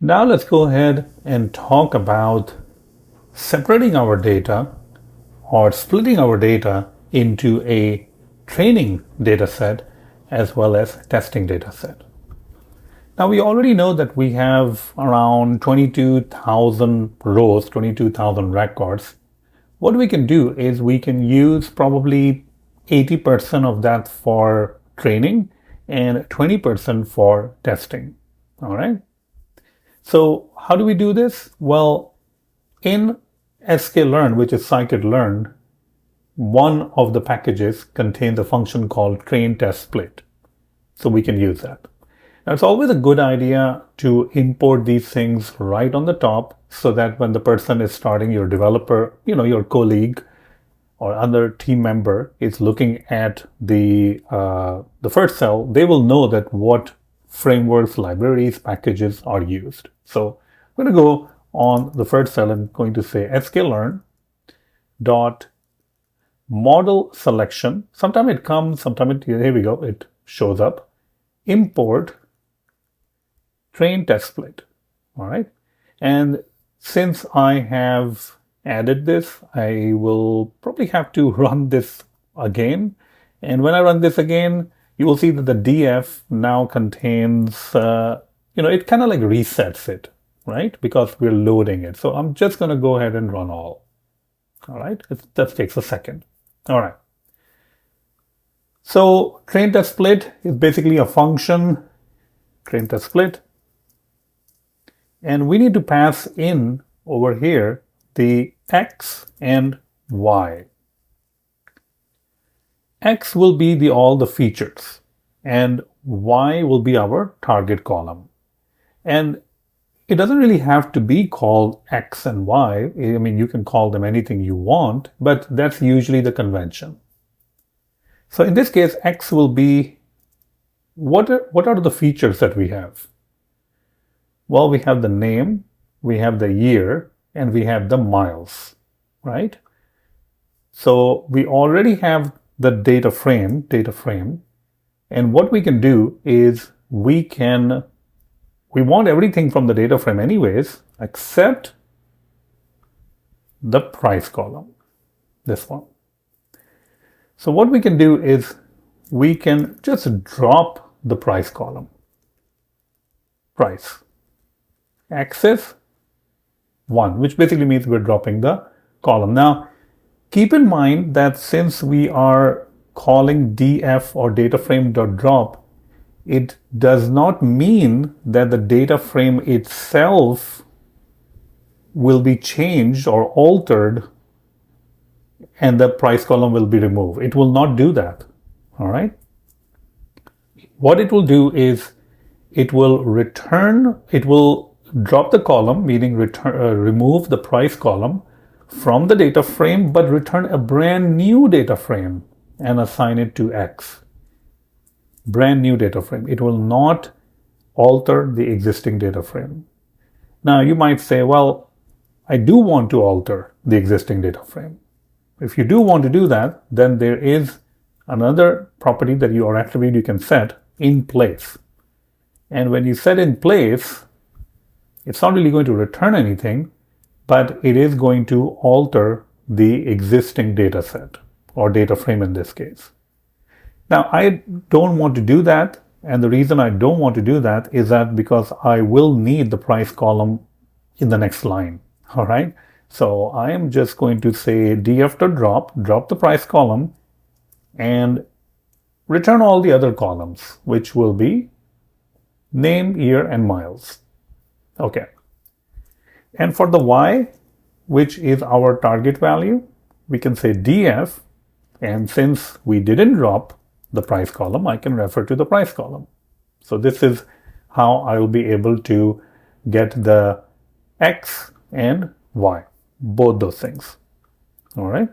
Now let's go ahead and talk about separating our data or splitting our data into a training data set as well as testing data set. Now we already know that we have around 22,000 rows, 22,000 records. What we can do is we can use probably 80% of that for training and 20% for testing. All right. So how do we do this? Well, in sklearn, which is scikit-learn, one of the packages contains a function called train test split. So we can use that. Now it's always a good idea to import these things right on the top so that when the person is starting, your developer, your colleague or other team member is looking at the first cell, they will know that what frameworks, libraries, packages are used. So I'm going to go on the first cell and going to say sklearn dot model selection. Sometimes it comes, sometimes here we go, it shows up. Import train test split. All right. And since I have added this, I will probably have to run this again. And when I run this again, you will see that the df now contains, it kind of like resets it, right? Because we're loading it. So I'm just going to go ahead and run all. All right. That takes a second. All right. So train test split is basically a function, train test split. And we need to pass in over here the x and y. X will be all the features and y will be our target column. And it doesn't really have to be called x and y. I mean, you can call them anything you want, but that's usually the convention. So in this case, x will be, what are the features that we have? Well, we have the name, we have the year, and we have the miles, right? So we already have the data frame, and what we can do is we want everything from the data frame anyways, except the price column, this one. So what we can do is we can just drop the price column, price, axis 1, which basically means we're dropping the column. Now, keep in mind that since we are calling df or dataframe.drop, it does not mean that the data frame itself will be changed or altered and the price column will be removed. It will not do that. All right. What it will do is it will drop the column, meaning remove the price column from the data frame, but return a brand new data frame and assign it to X. Brand new data frame. It will not alter the existing data frame. Now you might say, well, I do want to alter the existing data frame. If you do want to do that, then there is another property that your attribute you can set in place. And when you set in place, it's not really going to return anything, but it is going to alter the existing data set or data frame in this case. Now, I don't want to do that. And the reason I don't want to do that is that because I will need the price column in the next line. All right. So I am just going to say df.drop the price column and return all the other columns, which will be name, year, and miles. Okay. And for the y, which is our target value, we can say df. And since we didn't drop the price column, I can refer to the price column. So this is how I will be able to get the x and y, both those things. All right.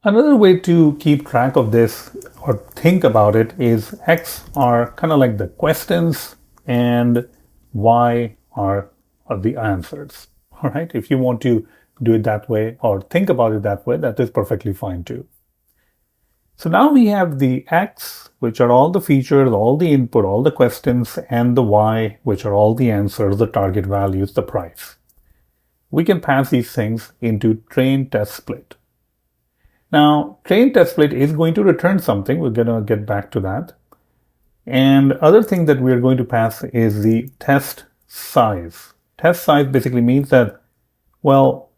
Another way to keep track of this or think about it is x are kind of like the questions and y are the answers. All right. If you want to do it that way or think about it that way, that is perfectly fine too. So now we have the X, which are all the features, all the input, all the questions, and the Y, which are all the answers, the target values, the price. We can pass these things into train, test, split. Now, train, test, split is going to return something. We're going to get back to that. And other thing that we're going to pass is the test size. Test size basically means that, well,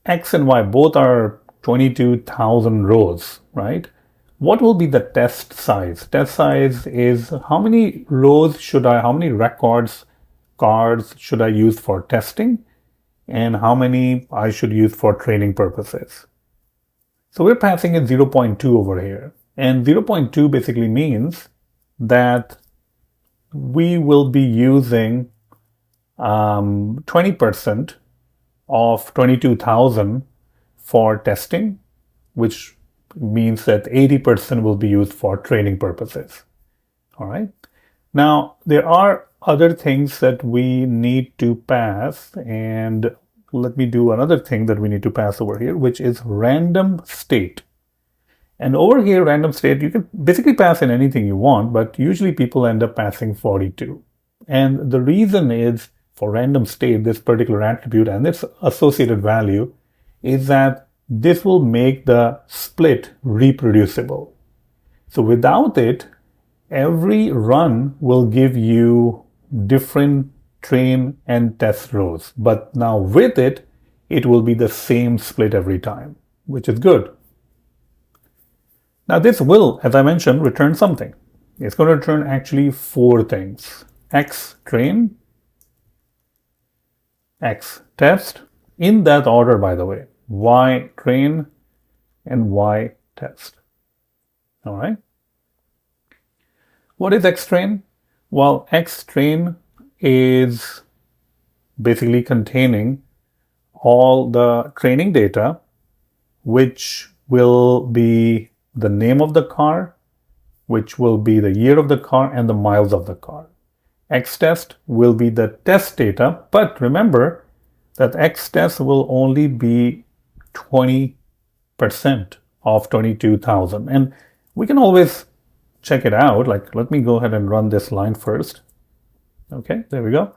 X and Y both are 22,000 rows, right? What will be the test size? Test size is how many rows how many records, cards should I use for testing, and how many I should use for training purposes. So we're passing in 0.2 over here. And 0.2 basically means that we will be using 20% of 22,000 for testing, which means that 80% will be used for training purposes. All right. Now, there are other things that we need to pass, and let me do another thing that we need to pass over here, which is random state. And over here, random state, you can basically pass in anything you want, but usually people end up passing 42. And the reason is for random state, this particular attribute and its associated value is that this will make the split reproducible. So without it, every run will give you different train and test rows. But now with it, it will be the same split every time, which is good. Now this will, as I mentioned, return something. It's going to return actually 4 things. X train, X test, in that order by the way, Y train and Y test. All right. What is X train? Well, X train is basically containing all the training data, which will be the name of the car, which will be the year of the car and the miles of the car. X test will be the test data, but remember that X test will only be 20% of 22,000. And we can always check it out. Like, let me go ahead and run this line first. Okay, there we go.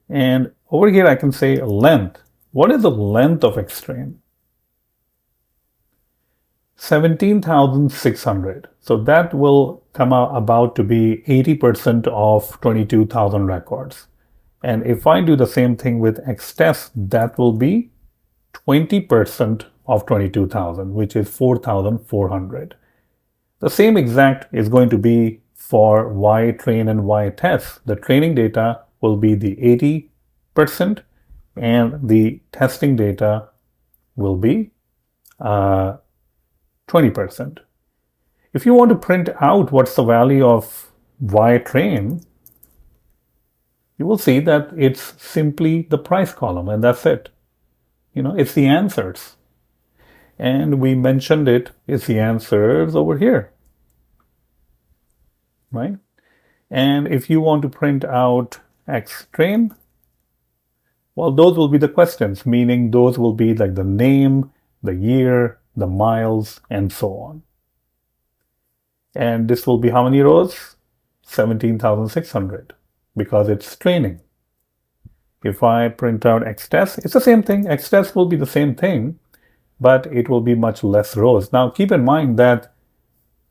And over here, I can say length. What is the length of X train? 17,600. So that will come out about to be 80% of 22,000 records. And if I do the same thing with X test, that will be 20% of 22,000, which is 4,400. The same exact is going to be for Y train and Y test. The training data will be the 80% and the testing data will be 20%. If you want to print out what's the value of Y train, you will see that it's simply the price column and that's it. It's the answers. And we mentioned it's the answers over here. Right? And if you want to print out X train, well, those will be the questions, meaning those will be like the name, the year, the miles, and so on. And this will be how many rows? 17,600, because it's training. If I print out X test, it's the same thing. X test will be the same thing, but it will be much less rows. Now, keep in mind that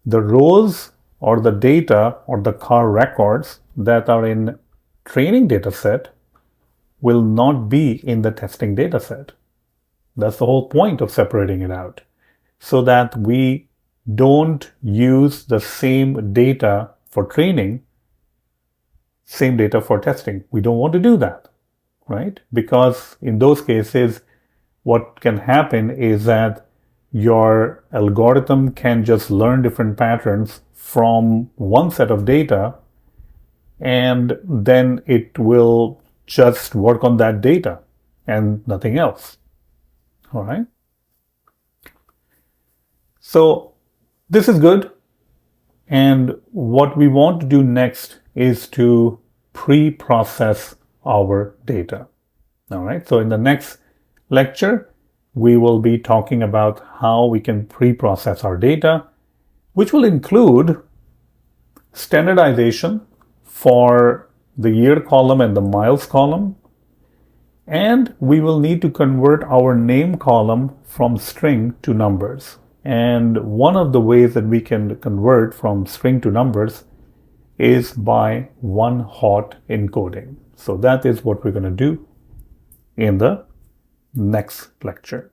the rows or the data or the car records that are in training dataset will not be in the testing dataset. That's the whole point of separating it out, so that we don't use the same data for training, same data for testing. We don't want to do that, right? Because in those cases, what can happen is that your algorithm can just learn different patterns from one set of data, and then it will just work on that data and nothing else. All right. So this is good. And what we want to do next is to pre-process our data. All right. So in the next lecture, we will be talking about how we can pre-process our data. which will include standardization for the year column and the miles column. And we will need to convert our name column from string to numbers. And one of the ways that we can convert from string to numbers is by one-hot encoding. So that is what we're going to do in the next lecture.